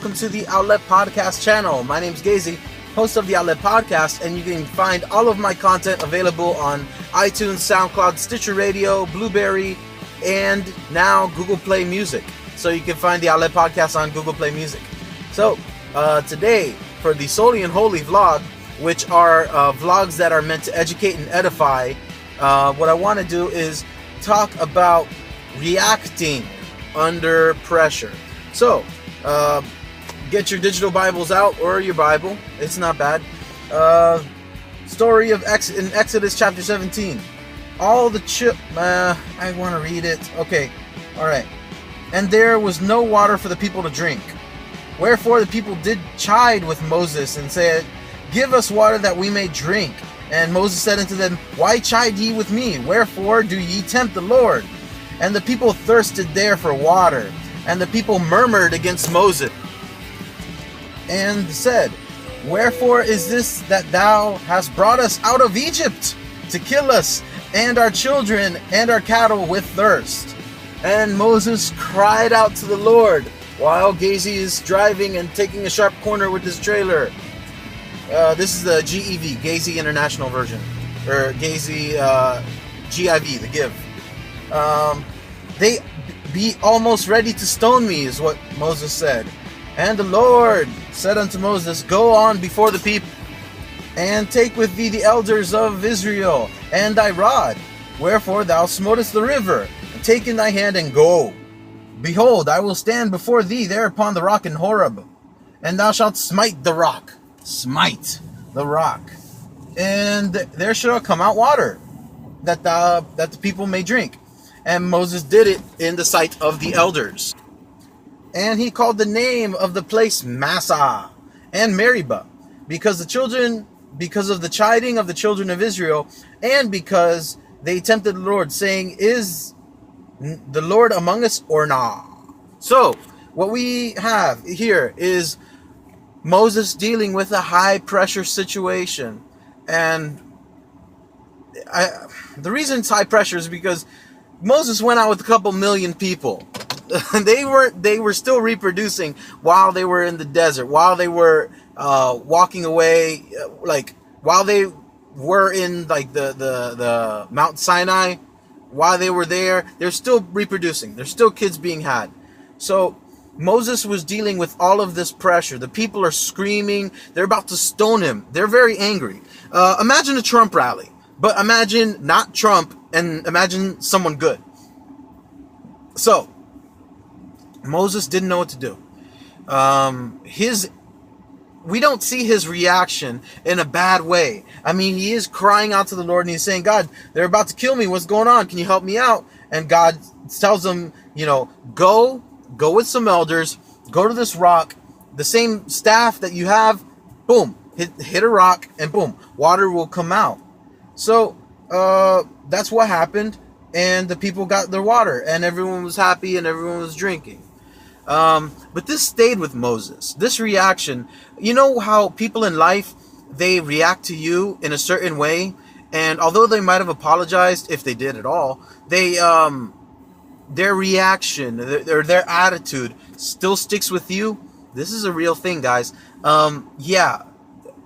welcome to the Outlet Podcast channel. My name's Gazy, host of the Outlet Podcast, and you can find all of my content available on iTunes, Soundcloud, Stitcher Radio, Blubrry, and now Google Play Music. So you can find the Outlet Podcast on Google Play Music. So today, for the Solely and Holy vlog, which are vlogs that are meant to educate and edify, what I want to do is talk about reacting under pressure. So, get your digital Bibles out, or your Bible. It's not bad. Story of in Exodus chapter 17. All the I want to read it. Okay, all right. And there was no water for the people to drink. Wherefore the people did chide with Moses and said, Give us water that we may drink. And Moses said unto them, Why chide ye with me? Wherefore do ye tempt the Lord? And the people thirsted there for water. And the people murmured against Moses, and said, Wherefore is this that thou hast brought us out of Egypt, to kill us, and our children, and our cattle with thirst? And Moses cried out to the Lord, while Gazy is driving and taking a sharp corner with his trailer. This is the GEV, Gazy International Version, or Gazy GIV, the Give. They be almost ready to stone me, is what Moses said. And the Lord said unto Moses, Go on before the people, and take with thee the elders of Israel, and thy rod. Wherefore thou smotest the river, and take in thy hand, and go. Behold, I will stand before thee there upon the rock in Horeb, and thou shalt smite the rock. Smite the rock. And there shall come out water, that the people may drink. And Moses did it in the sight of the elders. And he called the name of the place Massah and Meribah, because of the chiding of the children of Israel, and because they tempted the Lord, saying, Is the Lord among us or not? So, what we have here is Moses dealing with a high pressure situation. And the reason it's high pressure is because Moses went out with a couple million people. They were still reproducing while they were in the desert, while they were walking away, like while they were in like the Mount Sinai, while they were there, they're still reproducing. There's still kids being had. So Moses was dealing with all of this pressure. The people are screaming. They're about to stone him. They're very angry. Imagine a Trump rally, but imagine not Trump, and imagine someone good. So Moses didn't know what to do. We don't see his reaction in a bad way. I mean, he is crying out to the Lord, and he's saying, God, they're about to kill me. What's going on? Can you help me out? And God tells him, go with some elders, go to this rock, the same staff that you have, boom, hit a rock, and boom, water will come out. So that's what happened, and the people got their water, and everyone was happy, and everyone was drinking. But this stayed with Moses. This reaction, you know how people in life, they react to you in a certain way, and although they might have apologized, if they did at all, their reaction, their attitude still sticks with you. This is a real thing, guys. Yeah,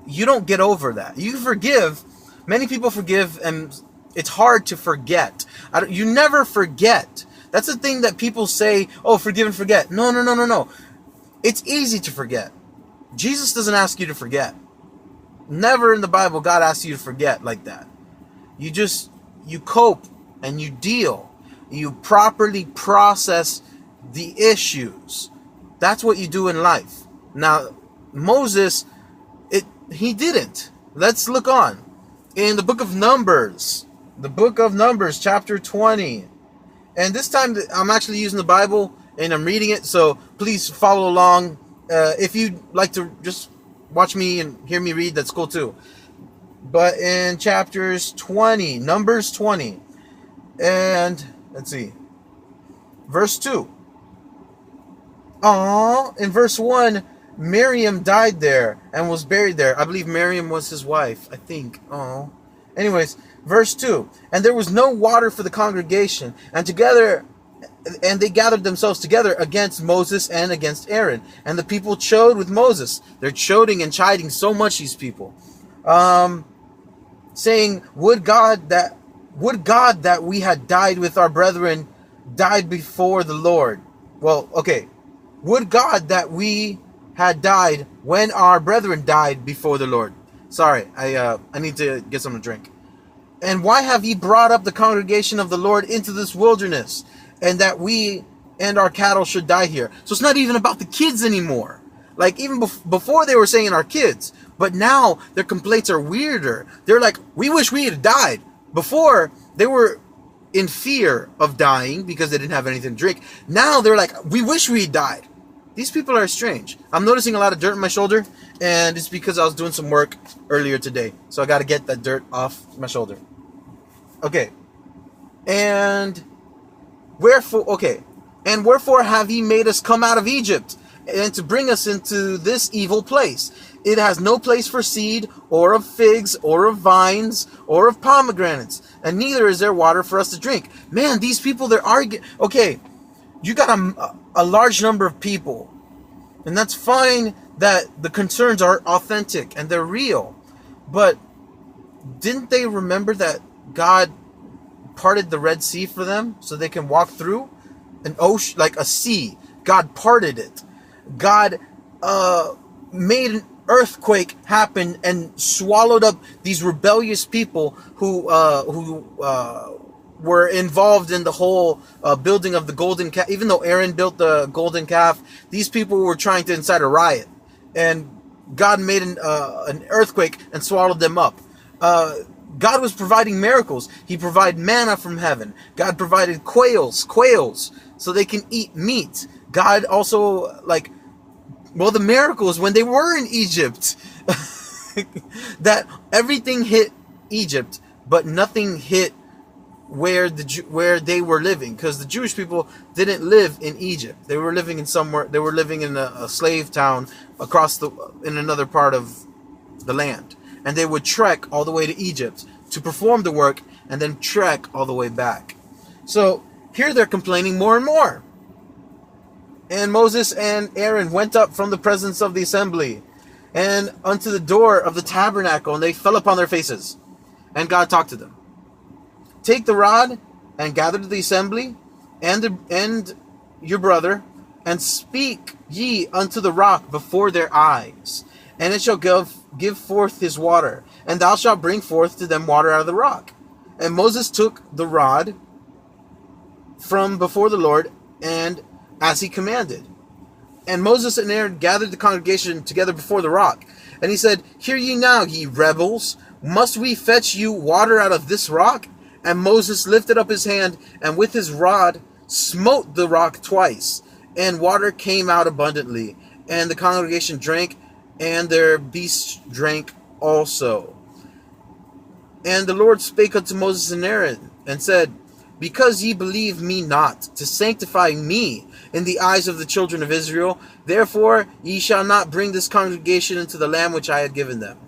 you don't get over that. You forgive. Many people forgive, and it's hard to forget. You never forget. That's the thing that people say, oh, forgive and forget. No. It's easy to forget. Jesus doesn't ask you to forget. Never in the Bible God asks you to forget like that. You cope and you deal. You properly process the issues. That's what you do in life. Now, Moses, he didn't. Let's look on. In the book of Numbers, chapter 20. And this time, I'm actually using the Bible, and I'm reading it, so please follow along. If you'd like to just watch me and hear me read, that's cool too. But in chapters 20, Numbers 20, and let's see, verse 2. In verse 1, Miriam died there and was buried there. I believe Miriam was his wife, I think. Anyways, verse 2. And there was no water for the congregation, and together and they gathered themselves together against Moses and against Aaron. And the people chode with Moses. They're choding and chiding so much, these people. Saying, would God that we had died with our brethren, died before the Lord. Well, okay. Would God that we had died when our brethren died before the Lord. Sorry, I need to get something to drink. And why have ye brought up the congregation of the Lord into this wilderness, and that we and our cattle should die here? So it's not even about the kids anymore. Like, even before they were saying our kids, but now their complaints are weirder. They're like, we wish we had died. Before, they were in fear of dying because they didn't have anything to drink. Now they're like, we wish we had died. These people are strange. I'm noticing a lot of dirt on my shoulder, and it's because I was doing some work earlier today. So I got to get that dirt off my shoulder. Okay. And wherefore have ye made us come out of Egypt, and to bring us into this evil place? It has no place for seed, or of figs, or of vines, or of pomegranates, and neither is there water for us to drink. Man, these people, they're arguing. Okay, you got a large number of people, and that's fine that the concerns are authentic and they're real. But didn't they remember that God parted the Red Sea for them so they can walk through an ocean, like a sea? God parted it. God made an earthquake happen and swallowed up these rebellious people who were involved in the whole building of the golden calf. Even though Aaron built the golden calf, these people were trying to incite a riot, and God made an earthquake and swallowed them up. God was providing miracles. He provided manna from heaven. God provided quails, so they can eat meat. God also, the miracles when they were in Egypt, that everything hit Egypt, but nothing hit where they were living, because the Jewish people didn't live in Egypt. They were living in somewhere. They were living in a slave town in another part of the land, and they would trek all the way to Egypt to perform the work, and then trek all the way back. So here they're complaining more and more. And Moses and Aaron went up from the presence of the assembly and unto the door of the tabernacle, and they fell upon their faces. And God talked to them. Take the rod and gather to the assembly and your brother, and speak ye unto the rock before their eyes, and it shall give forth his water, and thou shalt bring forth to them water out of the rock. And Moses took the rod from before the Lord, and as he commanded. And Moses and Aaron gathered the congregation together before the rock. And he said, Hear ye now, ye rebels, must we fetch you water out of this rock? And Moses lifted up his hand, and with his rod smote the rock twice, and water came out abundantly. And the congregation drank, and their beasts drank also. And the Lord spake unto Moses and Aaron, and said, Because ye believe me not, to sanctify me in the eyes of the children of Israel, therefore ye shall not bring this congregation into the land which I had given them.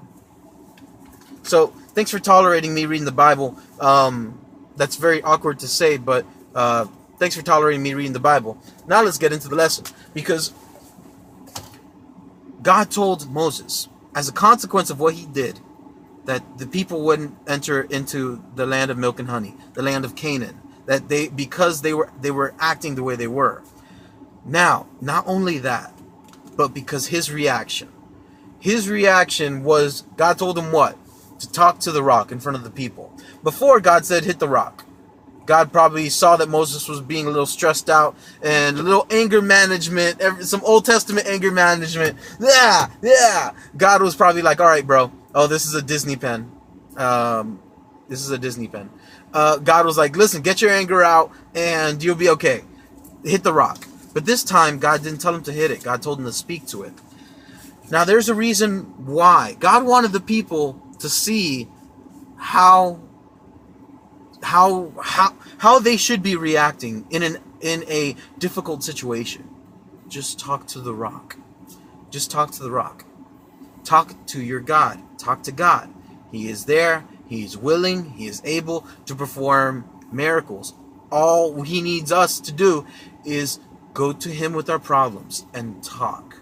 So, thanks for tolerating me reading the Bible. That's very awkward to say, but thanks for tolerating me reading the Bible. Now let's get into the lesson. Because God told Moses, as a consequence of what he did, that the people wouldn't enter into the land of milk and honey, the land of Canaan, because they were acting the way they were. Now, not only that, but because his reaction was, God told him what? To talk to the rock in front of the people. Before, God said, hit the rock. God probably saw that Moses was being a little stressed out, and a little anger management, some Old Testament anger management. Yeah. God was probably like, all right, bro. Oh, this is a Disney pen. God was like, listen, get your anger out, and you'll be okay. Hit the rock. But this time, God didn't tell him to hit it. God told him to speak to it. Now, there's a reason why. God wanted the people to see how they should be reacting in a difficult situation. Just talk to the rock. Just talk to the rock. Talk to your God. Talk to God. He is there. He is willing. He is able to perform miracles. all he needs us to do is go to him with our problems and talk.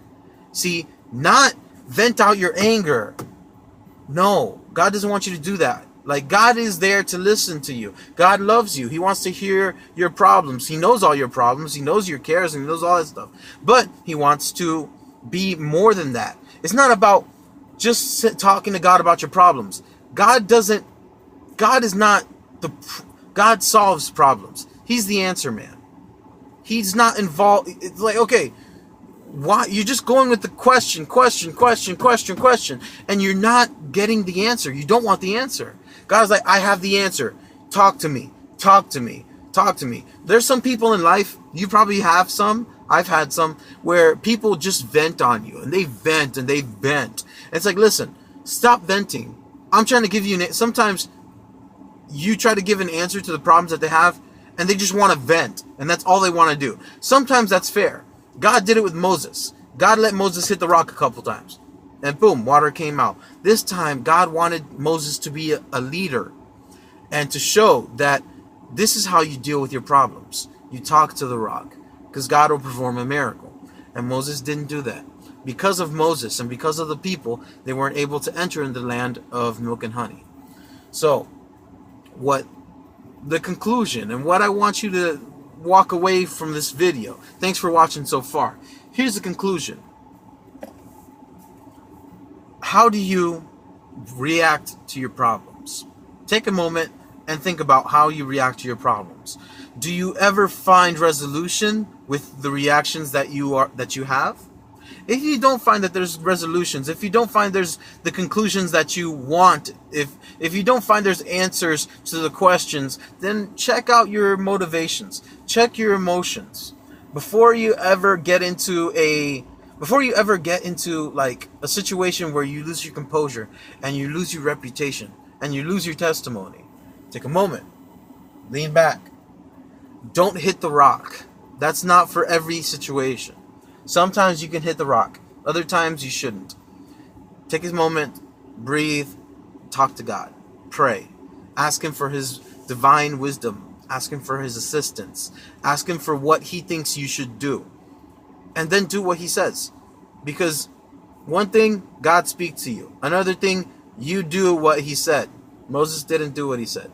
See, not vent out your anger. No, God doesn't want you to do that. Like, God is there to listen to you. God loves you. He wants to hear your problems. He knows all your problems. He knows your cares, and he knows all that stuff. But he wants to be more than that. It's not about just talking to God about your problems. God solves problems. He's the answer man. He's not involved. It's like, okay, why you're just going with the question, and you're not getting the answer. You don't want the answer. God's like, I have the answer. Talk to me. There's some people in life, you probably have some, I've had some, where people just vent on you, and they vent. It's like, listen, stop venting. I'm trying to give you sometimes you try to give an answer to the problems that they have, and they just want to vent, and that's all they want to do. Sometimes that's fair. God did it with Moses. God let Moses hit the rock a couple times, and boom, water came out. This time, God wanted Moses to be a leader and to show that this is how you deal with your problems. You talk to the rock, because God will perform a miracle. And Moses didn't do that. Because of Moses and because of the people, they weren't able to enter in the land of milk and honey. So, what the conclusion and what I want you to walk away from this video. Thanks for watching so far. Here's the conclusion. How do you react to your problems? Take a moment and think about how you react to your problems. Do you ever find resolution with the reactions that you have? If you don't find that there's resolutions, if you don't find there's the conclusions that you want, if you don't find there's answers to the questions, then check out your motivations. Check your emotions. Before you ever get into like a situation where you lose your composure and you lose your reputation and you lose your testimony, take a moment. Lean back. Don't hit the rock. That's not for every situation. Sometimes you can hit the rock. Other times you shouldn't. Take a moment, breathe, talk to God. Pray. Ask him for his divine wisdom. Ask him for his assistance. Ask him for what he thinks you should do. And then do what he says. Because one thing, God speaks to you. Another thing, you do what he said. Moses didn't do what he said.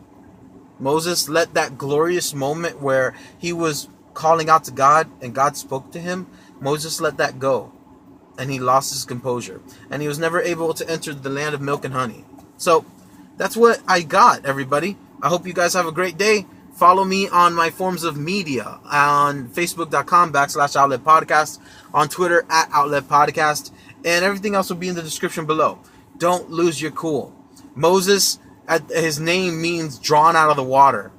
Moses let that glorious moment where he was calling out to God and God spoke to him, Moses let that go. And he lost his composure. And he was never able to enter the land of milk and honey. So, that's what I got, everybody. I hope you guys have a great day. Follow me on my forms of media on Facebook.com/Outlet Podcast, on Twitter @Outlet Podcast, and everything else will be in the description below. Don't lose your cool. Moses, his name means drawn out of the water,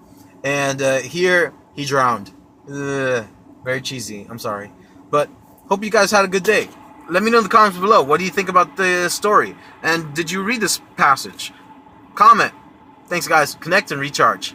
and here he drowned. Very cheesy. I'm sorry, but hope you guys had a good day. Let me know in the comments below. What do you think about the story? And did you read this passage? Comment. Thanks, guys. Connect and recharge.